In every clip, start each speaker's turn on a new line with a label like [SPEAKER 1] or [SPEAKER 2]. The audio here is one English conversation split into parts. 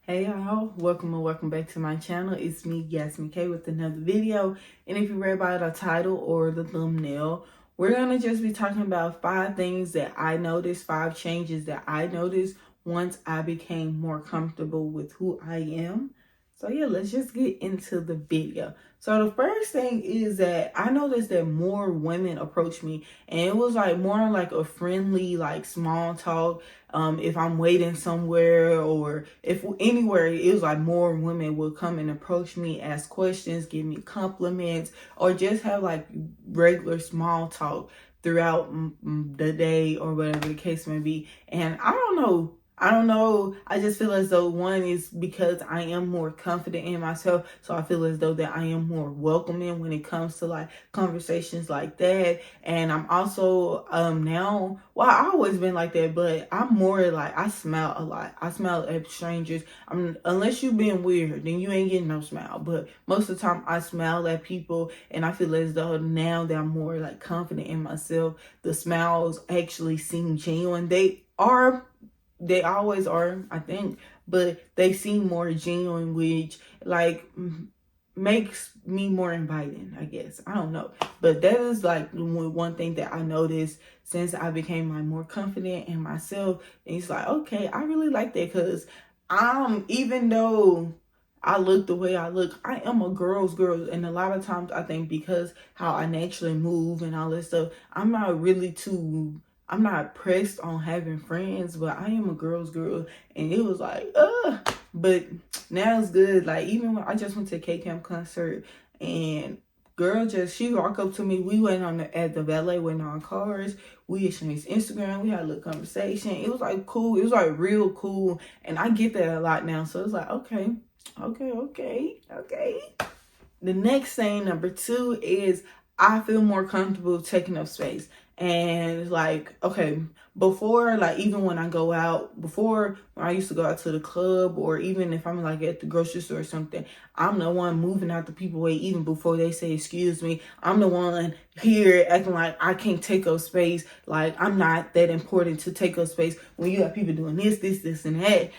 [SPEAKER 1] Hey y'all, welcome and welcome back to my channel. It's me, Yasmin K, with another video. And if you read by the title or the thumbnail, we're gonna just be talking about 5 things that I noticed, 5 changes that I noticed once I became more comfortable with who I am. So yeah, let's just get into the video. So the first thing is that I noticed that more women approach me, and it was like more like a friendly, like small talk. If I'm waiting somewhere or if anywhere, it was like more women would come and approach me, ask questions, give me compliments, or just have like regular small talk throughout the day or whatever the case may be. And I don't know. I just feel as though one is because I am more confident in myself. So I feel as though that I am more welcoming when it comes to like conversations like that. And I'm also now, well, I always been like that, but I'm more like I smile a lot. I smile at strangers. Unless you being weird, then you ain't getting no smile. But most of the time I smile at people, and I feel as though now that I'm more like confident in myself, the smiles actually seem genuine. They always are, I think, but they seem more genuine, which like makes me more inviting, I guess. I don't know. But that is like one thing that I noticed since I became like more confident in myself. And it's like, okay, I really like that, because even though I look the way I look, I am a girl's girl. And a lot of times I think because how I naturally move and all this stuff, I'm not pressed on having friends, but I am a girl's girl. And it was like, but now it's good. Like, even when I just went to K Camp concert, and she walked up to me. We went at the valet, went on cars. We exchanged Instagram. We had a little conversation. It was like cool. It was like real cool. And I get that a lot now. So it's like, okay. The next thing, number 2, is I feel more comfortable taking up space. And like, okay, before, like even when I go out, before when I used to go out to the club, or even if I'm like at the grocery store or something, I'm the one moving out the people way even before they say excuse me. I'm the one here acting like I can't take up space, like I'm not that important to take up space when you got people doing this, and that.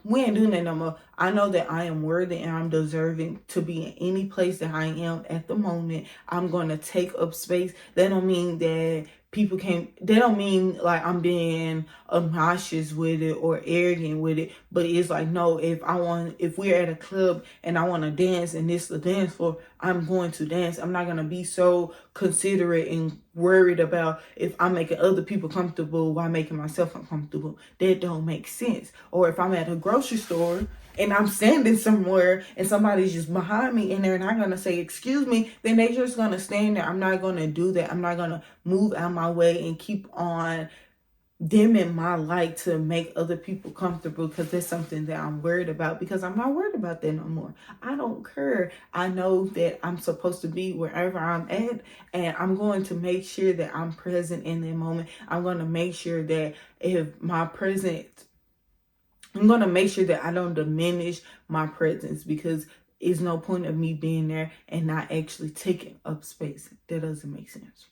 [SPEAKER 1] We ain't doing that no more. I know that I am worthy and I'm deserving to be in any place that I am at the moment. I'm going to take up space. That don't mean that they don't mean like I'm being obnoxious with it or arrogant with it, but it's like, no, if we're at a club and I want to dance and this the dance floor, I'm going to dance. I'm not going to be so considerate and worried about if I'm making other people comfortable while making myself uncomfortable. That don't make sense. Or if I'm at a grocery store and I'm standing somewhere and somebody's just behind me and they're not going to say excuse me, then they just going to stand there. I'm not going to do that. I'm not going to move out my way and keep on dimming my light to make other people comfortable, because that's something that I'm worried about, because I'm not worried about that no more. I don't care. I know that I'm supposed to be wherever I'm at, and I'm going to make sure that I'm present in that moment. I'm going to make sure that I'm going to make sure that I don't diminish my presence, because it's no point of me being there and not actually taking up space. That doesn't make sense.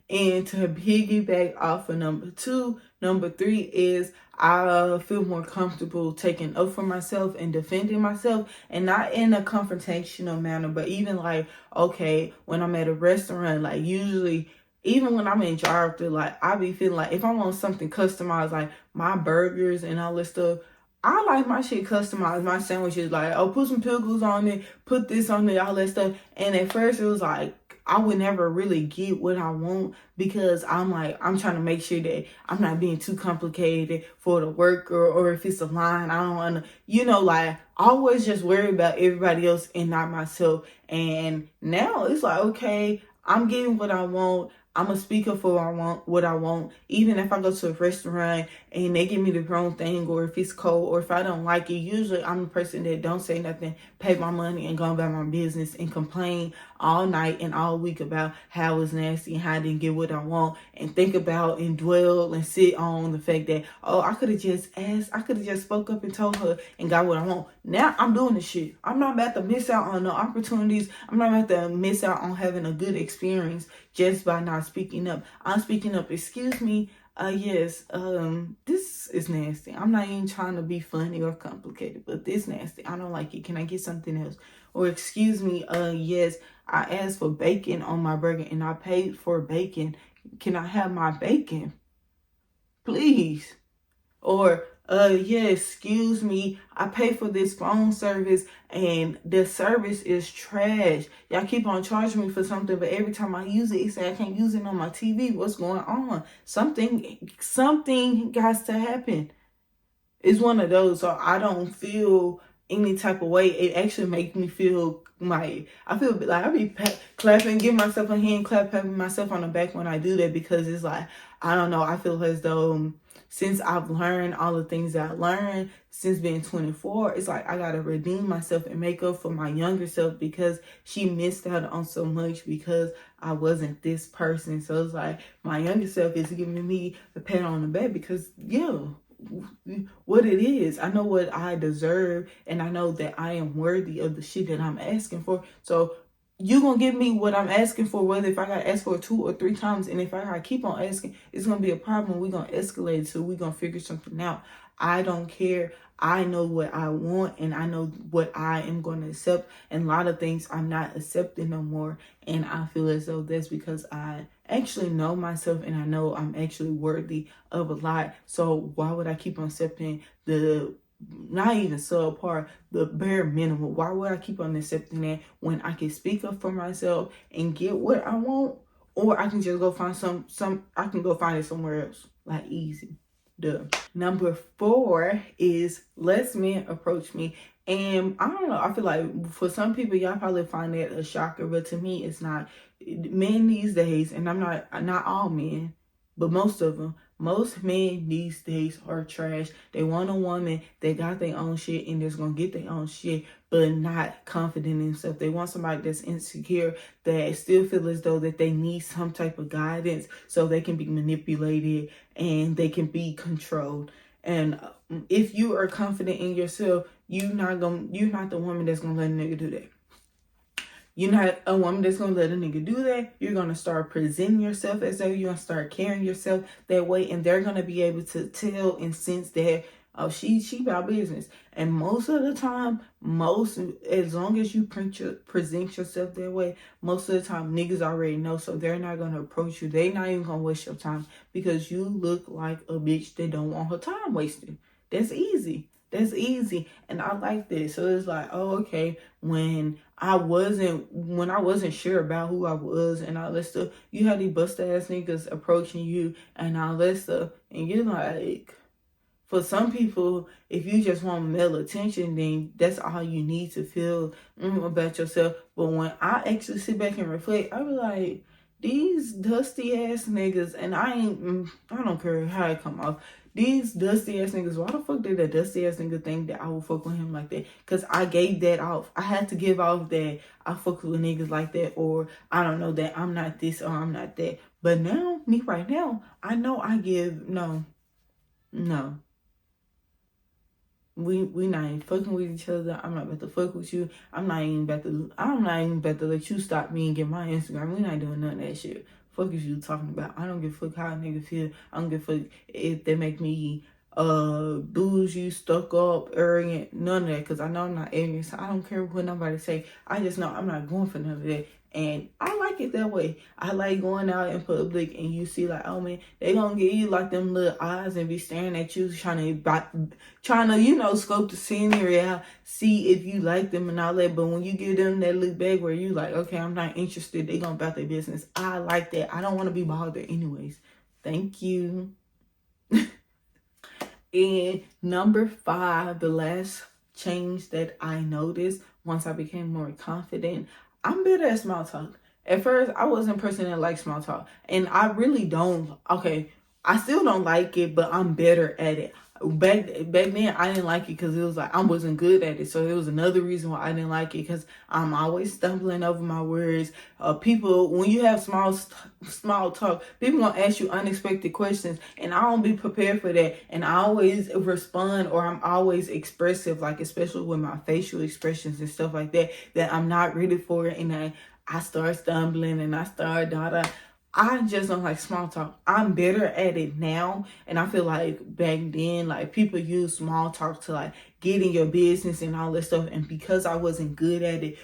[SPEAKER 1] And to piggyback off of number 2, number 3 is I feel more comfortable taking up for myself and defending myself, and not in a confrontational manner, but even like, okay, when I'm at a restaurant, like usually, even when I'm in drive-thru, like I be feeling like if I want something customized, like my burgers and all this stuff, I like my shit customized. My sandwiches, like, oh, put some pickles on it, put this on it, all that stuff. And at first it was like, I would never really get what I want, because I'm trying to make sure that I'm not being too complicated for the worker, or if it's a line, I don't want to, like, always just worry about everybody else and not myself. And now it's like, okay, I'm getting what I want. I'm a speaker for what I want. Even if I go to a restaurant and they give me the wrong thing, or if it's cold, or if I don't like it, usually I'm the person that don't say nothing, pay my money, and go about my business, and complain all night and all week about how it's nasty and how I didn't get what I want, and think about and dwell and sit on the fact that, oh, I could have just asked, I could have just spoke up and told her and got what I want. Now I'm doing this shit. I'm not about to miss out on the opportunities. I'm not about to miss out on having a good experience just by not speaking up. I'm speaking up. Excuse me, Yes, this is nasty. I'm not even trying to be funny or complicated, but this nasty. I don't like it. Can I get something else? Or excuse me, yes, I asked for bacon on my burger and I paid for bacon. Can I have my bacon? Please. Or yeah, excuse me, I pay for this phone service and the service is trash. Y'all keep on charging me for something, but every time I use it, it say I can't use it on my TV. What's going on? Something has to happen. It's one of those, so I don't feel any type of way. It actually makes me feel like I feel like I be clapping, give myself a hand clap, patting myself on the back when I do that, because it's like, I don't know, I feel as though since I've learned all the things that I learned since being 24, it's like I gotta redeem myself and make up for my younger self, because she missed out on so much because I wasn't this person. So it's like my younger self is giving me a pat on the back because, yeah, what it is. I know what I deserve, and I know that I am worthy of the shit that I'm asking for. So you gonna give me what I'm asking for, whether if I gotta ask for it 2 or 3 times, and if I gotta keep on asking, it's gonna be a problem. We're gonna escalate, so we're gonna figure something out. I don't care. I know what I want, and I know what I am going to accept, and a lot of things I'm not accepting no more. And I feel as though that's because I actually know myself, and I know I'm actually worthy of a lot. So why would I keep on accepting the not even subpar, the bare minimum? Why would I keep on accepting that when I can speak up for myself and get what I want? Or I can just go find I can go find it somewhere else. Like, easy. Duh. Number 4 is less men approach me. And I don't know, I feel like for some people, y'all probably find that a shocker, but to me, it's not. Men these days, and I'm not all men, but most of them, most men these days are trash. They want a woman that got their own shit and that's gonna get their own shit, but not confident in themselves. They want somebody that's insecure, that still feel as though that they need some type of guidance so they can be manipulated and they can be controlled. And if you are confident in yourself, you're not the woman that's gonna let a nigga do that. You're not a woman that's gonna let a nigga do that. You're gonna start presenting yourself as though you're gonna start carrying yourself that way, and they're gonna be able to tell and sense that, oh, she about business. And most of the time, as long as you present yourself that way, most of the time niggas already know, so they're not gonna approach you. They're not even gonna waste your time because you look like a bitch that don't want her time wasted. That's easy. That's easy. And I like this. So it's like, oh, okay, when I wasn't sure about who I was and all that stuff, you had these bust ass niggas approaching you and all that stuff. And you're like, for some people, if you just want male attention, then that's all you need to feel about yourself. But when I actually sit back and reflect, I be like, these dusty ass niggas, and I don't care how it come off. These dusty ass niggas, why the fuck did that dusty ass nigga think that I would fuck with him like that? Because I gave that off. I had to give off that I fuck with niggas like that, or I don't know, that I'm not this or I'm not that. But now, me right now, I know I give, no. We not even fucking with each other. I'm not about to fuck with you. I'm not even about to let you stop me and get my Instagram. We not doing none of that shit. Fuck is you talking about? I don't give a fuck how a nigga feel. I don't give a fuck if they make me bougie, stuck up, arrogant, none of that, because I know I'm not arrogant, so I don't care what nobody say. I just know I'm not going for none of that. And I like it that way. I like going out in public and you see like, oh man, they gonna give you like them little eyes and be staring at you, trying to, scope the scenery out, see if you like them and all that. But when you give them that look back where you like, okay, I'm not interested, they gonna about their business. I like that. I don't want to be bothered anyways. Thank you. And number 5, the last change that I noticed once I became more confident, I'm better at small talk. At first, I wasn't a person that liked small talk. And I really don't. Okay, I still don't like it, but I'm better at it. Back then, I didn't like it because it was like I wasn't good at it. So it was another reason why I didn't like it, because I'm always stumbling over my words. People, when you have small talk, people gonna ask you unexpected questions, and I don't be prepared for that. And I always respond, or I'm always expressive, like especially with my facial expressions and stuff like that. That I'm not ready for it, and I start stumbling and I start I just don't like small talk. I'm better at it now. And I feel like back then, like people use small talk to like get in your business and all this stuff. And because I wasn't good at it,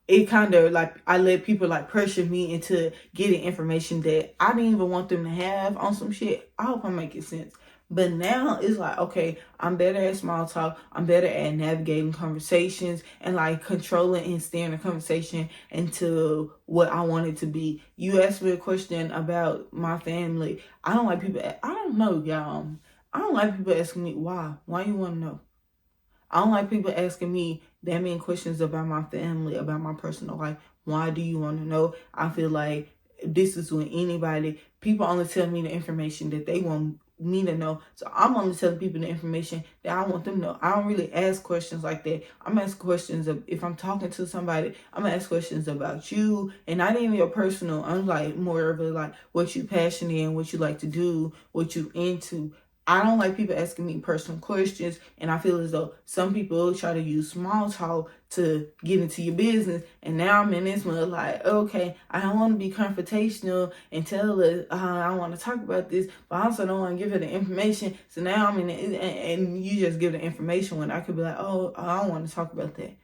[SPEAKER 1] it kind of like I let people like pressure me into getting information that I didn't even want them to have on some shit. I hope I'm making sense. But now it's like, okay, I'm better at small talk. I'm better at navigating conversations and like controlling and steering the conversation into what I want it to be. You asked me a question about my family. I don't like people. I don't know, y'all. I don't like people asking me why. Why you want to know? I don't like people asking me that many questions about my family, about my personal life. Why do you want to know? I feel like this is when people only tell me the information that they want me to know. So I'm only telling people the information that I want them to know. I don't really ask questions like that. I'm asking questions of, if I'm talking to somebody, I'm gonna ask questions about you and not even your personal. I'm like more of a like what you passionate in, what you like to do, what you into. I don't like people asking me personal questions, and I feel as though some people try to use small talk to get into your business. And now I'm in this mode like, okay, I don't want to be confrontational and tell her I want to talk about this, but I also don't want to give her the information. So now I'm in it, and you just give the information when I could be like, oh, I don't want to talk about that.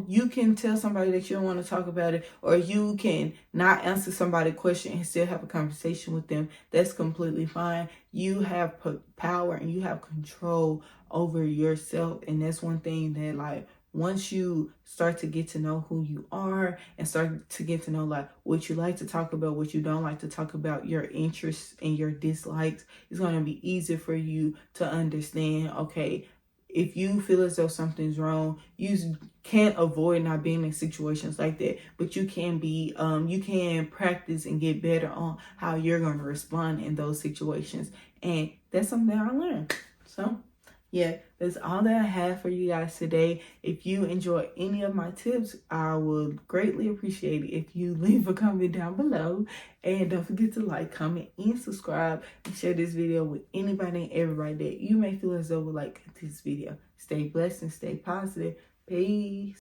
[SPEAKER 1] You can tell somebody that you don't want to talk about it, or you can not answer somebody's question and still have a conversation with them. That's completely fine. You have power and you have control over yourself. And that's one thing that like, once you start to get to know who you are and start to get to know like what you like to talk about, what you don't like to talk about, your interests and your dislikes, it's going to be easier for you to understand, okay, if you feel as though something's wrong, you can't avoid not being in situations like that, but you can you can practice and get better on how you're going to respond in those situations. And that's something that I learned. So yeah, that's all that I have for you guys today. If you enjoy any of my tips, I would greatly appreciate it if you leave a comment down below. And don't forget to like, comment, and subscribe, and share this video with anybody and everybody that you may feel as though would like this video. Stay blessed and stay positive. Peace.